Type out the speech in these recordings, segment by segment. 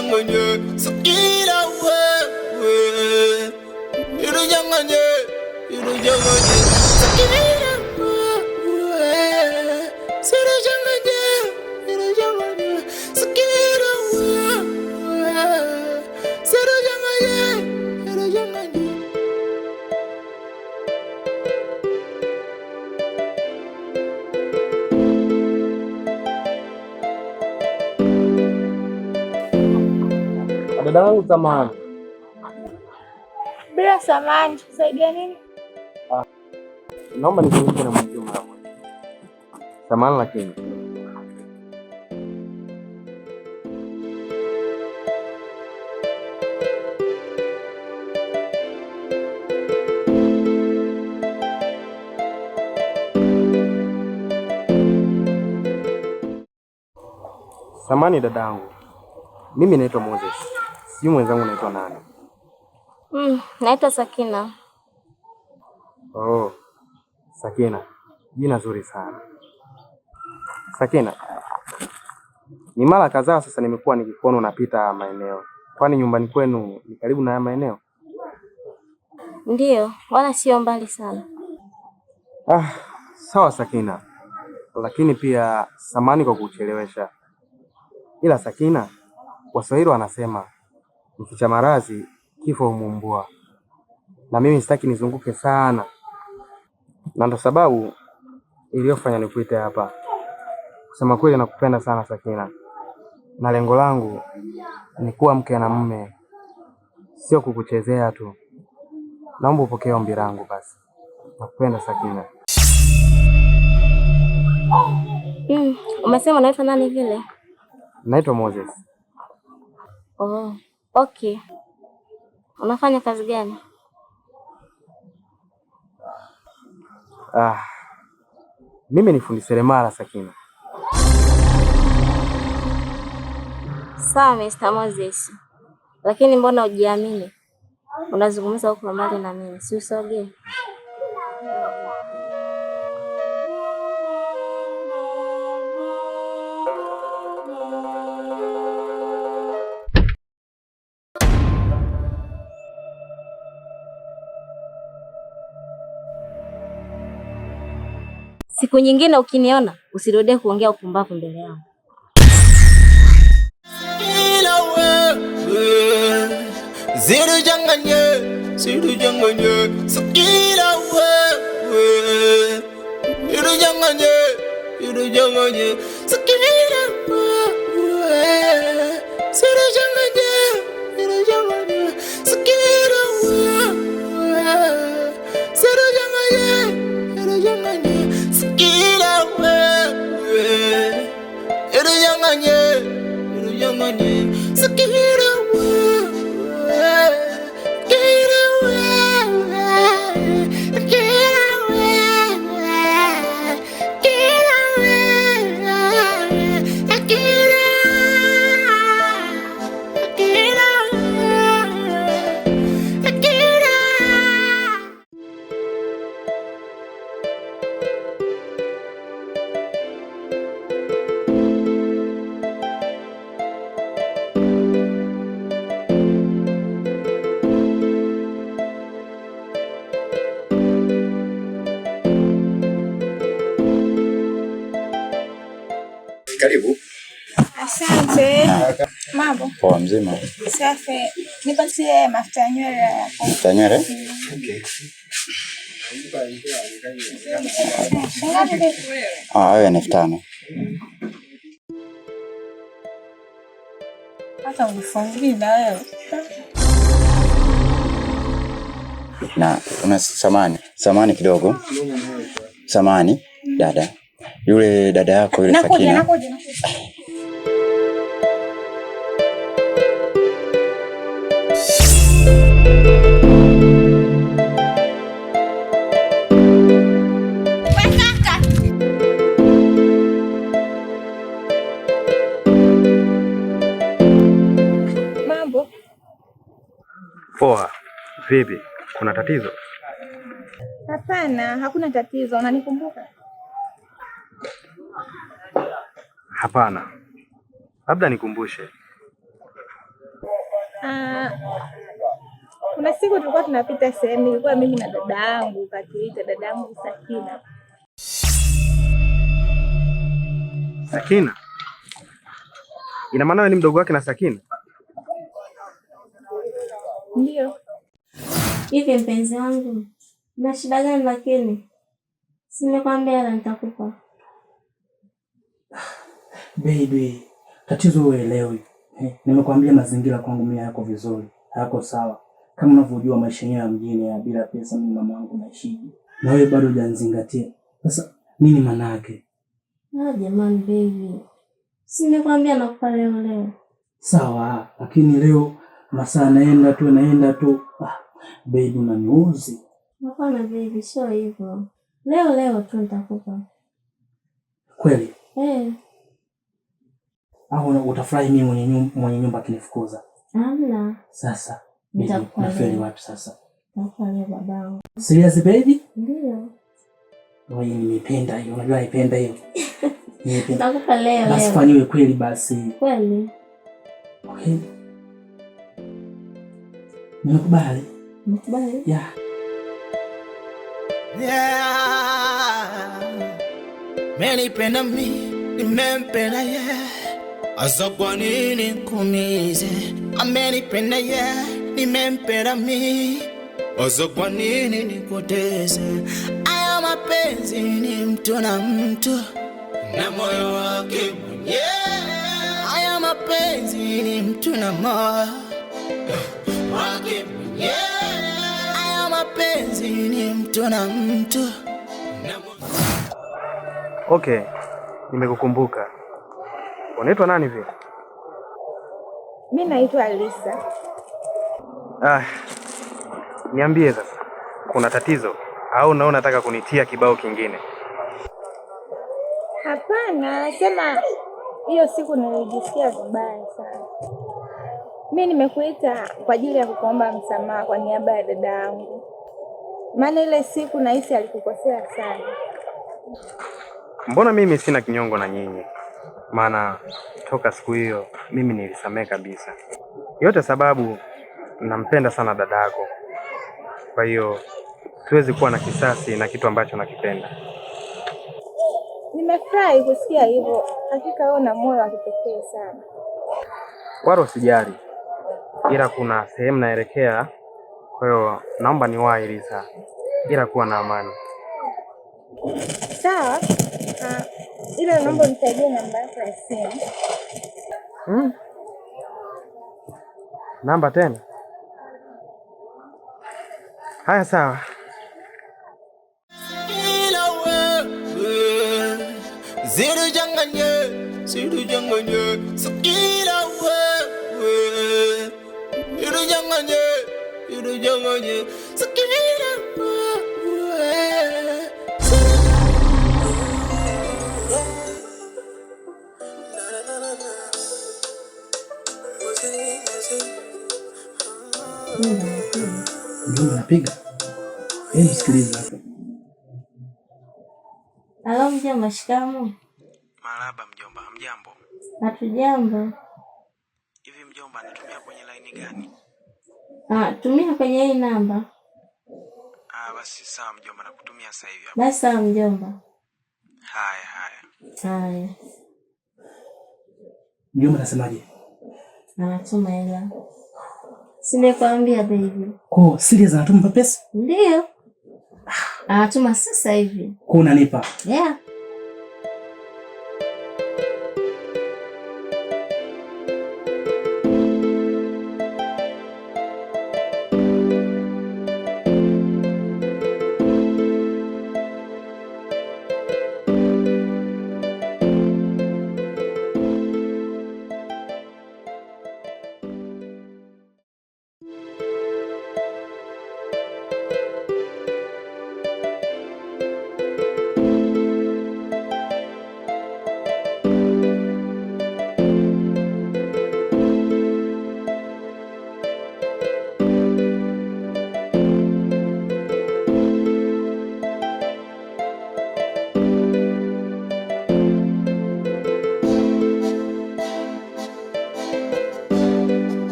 Irujanganye, Sakina wewe. Irujanganye, Sakina wewe. Sirujanganye, Sakina wewe. Sirujanganye. Dada wangu samahani. Bila samahani, kusaidia nini? Naomba nizungumze na mwenzio mara moja. Samahani lakini. Samahani dadangu. Mimi naitwa Moses. Sijui mwenzangu naitwa nani? Naitwa Sakina. Oh, Sakina. Jina zuri sana. Sakina. Ni mara kadhaa sasa nimekuwa nikikuona unapita maeneo. Kwani nyumbani kwenu ni karibu na haya maeneo? Ndiyo, wala sio mbali sana. Sawa Sakina. Lakini pia samahani kwa kuchelewesha. Ila Sakina, Waswahili wanasema mficha maradhi kifo humuumbua. Na mimi sitaki nizunguke sana. Na ndo sababu iliyofanya nikuite hapa. Kusema kweli nakupenda sana Sakina. Na lengo langu ni kuwa mke na mume. Sio kukuchezea tu. Naomba upokee ombi langu basi. Nakupenda Sakina. Umesema unaitwa nani vile? Naitwa Moses. Oh, okay. Unafanya kazi gani? Mimi ni fundi seremala Sakina. Sawa Mr. Moses. Lakini mbona hujiamini? Unazungumza huko mbali na mimi. Si usogee. Siku nyingine ukiniona usirudie kuongea upumbavu mbele yangu. Sirujanganye, Sakina wewe. Irujanganye, Sakina wewe. Sirujanganye, Sakina wewe. Sirujanganye, Sakina wewe. Irujanganye, Sakina Karibu. Asante. Mambo? Poa mzima. Safi. Nipatie mafuta ya nywele hapo. Mafuta ya nywele? Okay. Wewe ni 5,000. Hata unifungie na wewe. Na una samani kidogo. Samani dada. Yule dada yako yule Sakina. Nakuja. Mambo? Poa. Vipi? Kuna tatizo? Hapana, hakuna tatizo. Unanikumbuka? Hapana. Labda nikumbushe. Ah, kuna siku tulikuwa tunapita sehemu, ilikuwa mimi na dada yangu, katuita dada yangu Sakina. Sakina? Ina maana wewe ni mdogo wake na Sakina? Ndio. Hivi mpenzi wangu, na shida gani lakini? Si nimekwambia hela nitakupa. Baby, tatizo uelewi. Nimekwambia mazingira kwangu mimi hayako vizuri, hayako sawa. Kama unavyojua maisha yenyewe ya mjini ya bila pesa, mimi mama yangu naishi. Na wewe bado hujanizingatia. Sasa nini maana yake? Jamani baby. Si nimekwambia nakupa leo. Sawa, lakini leo masaa naenda tu. Baby unaniuzi. Hapana baby, sio hivyo. Leo tu nitakupa. Kweli? Au utafurahi mimi mwenye nyumba akinifukuza? Hamna. Sasa nitakupa wapi sasa? Nitakupa babangu. Serious baby? Ndio. Wewe nimependa hiyo, unajua naipenda hiyo. Nitakupa leo. Basi fanywe kweli basi. Kweli. Okay. Nimekubali. Nimekubali? Yeah. Menipenda mimi, nimempenda yeye. Asa kwa nini kumize? Amenipenda yeye, nimempenda mimi. Asa kwa nini nikutese? Aya mapenzi ni mtu na mtu na moyo wake mwenyewe. Aya mapenzi ni mtu na moyo wake mwenyewe. Aya mapenzi ni mtu na mtu. Okay, nimekukumbuka. Unaitwa nani vile? Mimi naitwa Alisa. Niambie sasa. Kuna tatizo au unaona unataka kunitia kibao kingine? Hapana, nasema hiyo siku nilijisikia vibaya sana. Mimi nimekuita kwa ajili ya kukuomba msamaha kwa niaba ya dada yangu. Maana ile siku nahisi alikukosea sana. Mbona mimi sina kinyongo na nyinyi? Maana toka siku hiyo mimi nilisamehe kabisa. Yote sababu nampenda sana dada yako. Kwa hiyo siwezi kuwa na kisasi na kitu ambacho nakipenda. Nimefurahi kusikia hivyo. Hakika wewe una moyo wa kipekee sana. Waro sijari. Ila kuna sehemu naelekea. Kwa hiyo naomba niwahi Lisa. Ila kuwa na amani. Sawa. Ila naomba unisaidie namba yako ya simu. Namba tena? Haya sawa. Zidu janganye, Sakina wewe. Zidu janganye, Sakina wewe. Ndio napiga. Msikiliza. Halo mjomba, shikamoo. Marahaba mjomba, hamjambo? Hatujambo. Hivi mjomba anatumia kwenye line gani? Tumia kwenye hii namba. Basi sawa mjomba, nakutumia sasa hivi. Basi sawa mjomba. Haya. Mjomba nasemaje? Anatuma hela. Simekwambia baby. Kwa serious anatuma pesa? Ndio. Anatuma sasa hivi. Kwa unanipa? Yeah.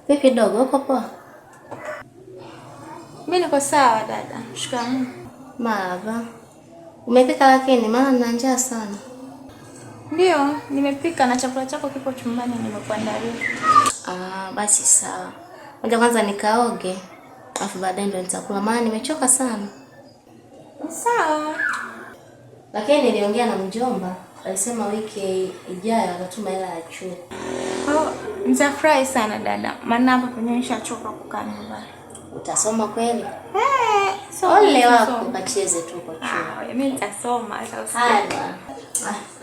Vipi dogo, uko poa? Mimi niko sawa dada. Shikamoo. Marahaba. Umepika lakini maana nina njaa sana. Ndio, nimepika na chakula chako kipo chumbani nimekuandalia. Basi sawa. Ngoja kwanza nikaoge. Alafu baadaye ndo nitakula maana nimechoka sana. Sawa. Lakini niliongea na mjomba, alisema wiki ijayo atatuma hela ya chuo. Nitafurahi sana dada. Maana hapa penyewe nishachoka kukaa nyumbani. Utasoma kweli? Soma. Ole wako ukacheze tu kwa chuo. Mimi nitasoma sasa. Haya.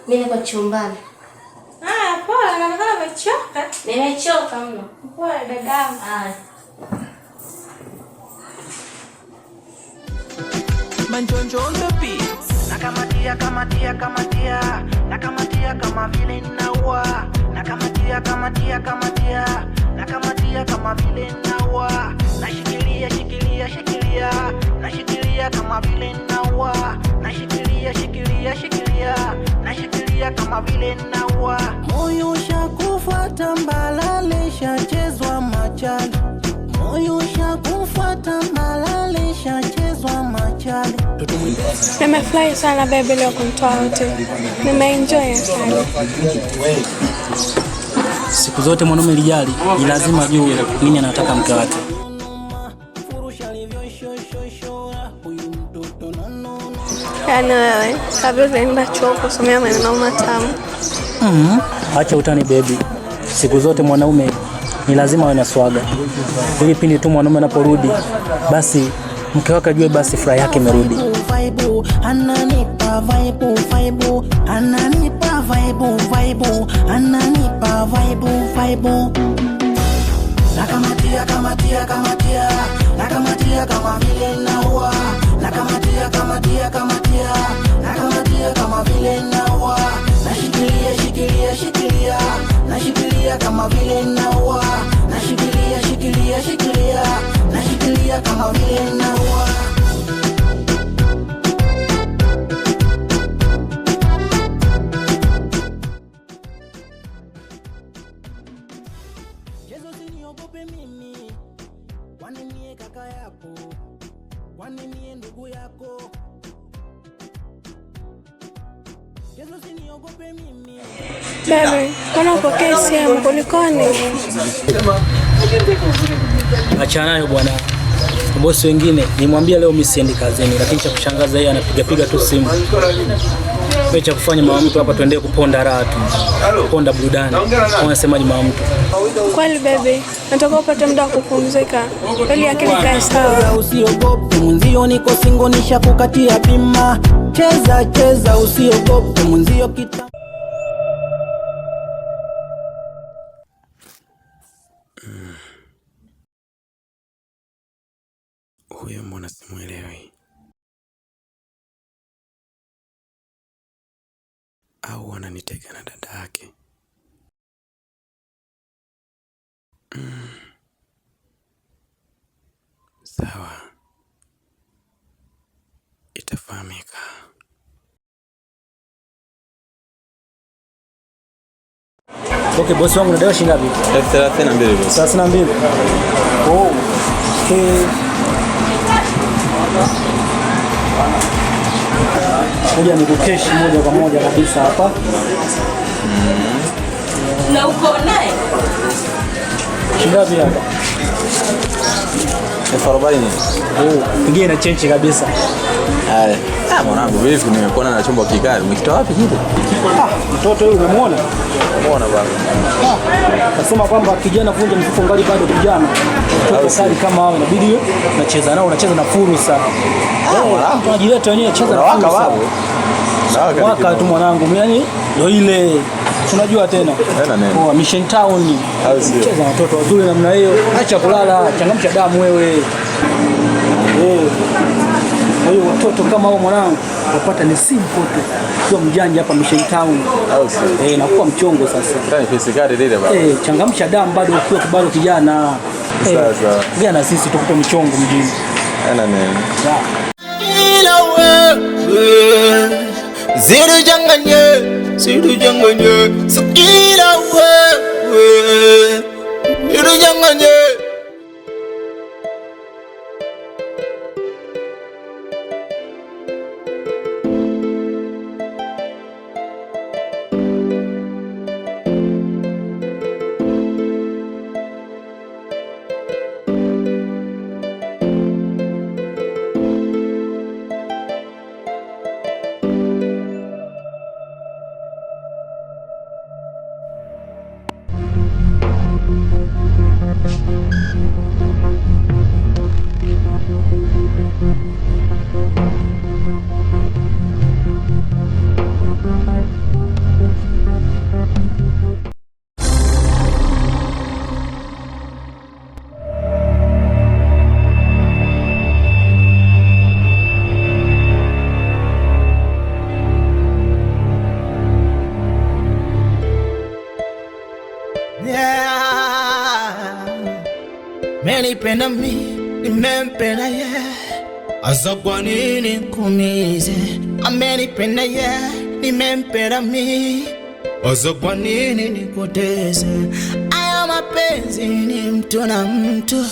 Mimi niko chumbani. Poa, naonekana umechoka. Nimechoka mno. Poa dadangu. Manjonjo on the beat. Nakamatia kama vile naua. Nakamatia kama vile naua. Nashikilia kama vile naua. Nashikilia kama vile naua. Moyo ushakufa tambalale shachezwa machali. Nimefurahi sana baby leo kumtoa wote. Nimeenjoy sana. Siku zote mwanaume lijali, ni lazima ajue nini anataka mke wake. Yaani wewe, kabla unaenda chuo kusomea maneno matamu. Acha utani baby. Siku zote mwanaume ni lazima awe na swaga. Ili pindi tu mwanaume anaporudi, basi mke wake ajue basi furaha yake imerudi. Ananipa vibe. Nakamatia kama vile naua. Nakamatia kama vile naua. Nashikilia kama vile naua. Nashikilia kama vile naua. Jezo usiniogope mimi, kwani mie kaka yako, kwani mie ndugu yako. Jezo usiniogope mimi. Baby, mbona upokee simu kulikoni? Achana nayo bwana. Bosi wengine nimwambia leo mimi siendi kazini, lakini cha kushangaza yeye anapiga tu simu. Wewe cha kufanya mama mtu hapa tuendelee kuponda raha tu. Kuponda burudani. Unasemaje mama mtu? Kweli baby, nataka upate muda wa kupumzika. Ili akili ikae sawa. Usiogope mwenzio niko singo nishakukatia bima. Cheza usiogope mwenzio kita. Huyo mbona simuelewi? Au ananitega na dada yake? Sawa, itafahamika. Okay, bosi wangu unadai shilingi ngapi? 32 bosi. 32. Oh. Okay. Moja ni kukeshi moja kwa moja kabisa hapa. Na uko naye? Shilingi ngapi hapa? 40. Ingie na chenchi kabisa. Mwanangu vipi, nimekuona na chombo kikali. Umekitoa wapi kile? Mtoto yule umemuona? Umeona bwana. Nasema kwamba kijana vunja mfuko ngali bado kijana. Mtoto kali kama hao inabidi unacheza nao, unacheza na fursa. Tunajileta wenyewe cheza na fursa. Waka tu mwanangu, yani ndio ile Tunajua tena. Kwa Mission Town. Cheza na watoto wazuri namna hiyo. Acha kulala, changamsha damu wewe. Kwa hiyo watoto kama hao mwanangu wapata ni simple tu. Sio mjanja hapa Mission Town. Na kuwa mchongo sasa. Changamsha damu bado ukiwa bado kijana. Sasa. Na sisi tukupe mchongo mjini. Ila wewe zidu janganye sikila wewe zidu janganye. Menipenda mi, nimempenda ye. Asa kwa nini kumize? Amenipenda ye, nimempenda mi. Asa kwa nini nikoteze? Aya mapenzi ni mtu na mtu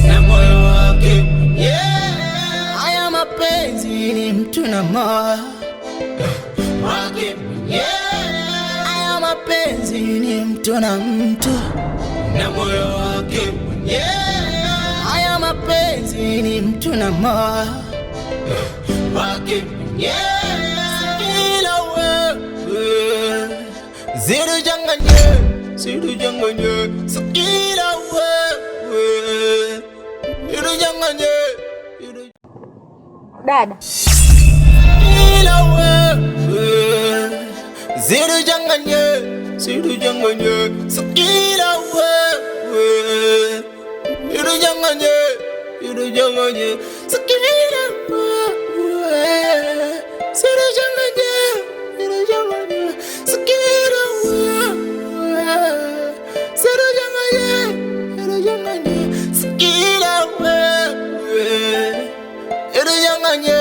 na moyo wake, yeah. Aya mapenzi ni mtu na moyo wake, yeah. Aya mapenzi ni mtu na mtu na moyo wake, yeah. Haya mapenzi ni mtu na moyo wake, yeah. Ila wewe zidu janganye sikila wewe zidu janganye Dada. Ila wewe zidu janganye sikila wewe zidu janganye sikila wewe zidu janganye sikila wewe zidu janganye sikila wewe zidu janganye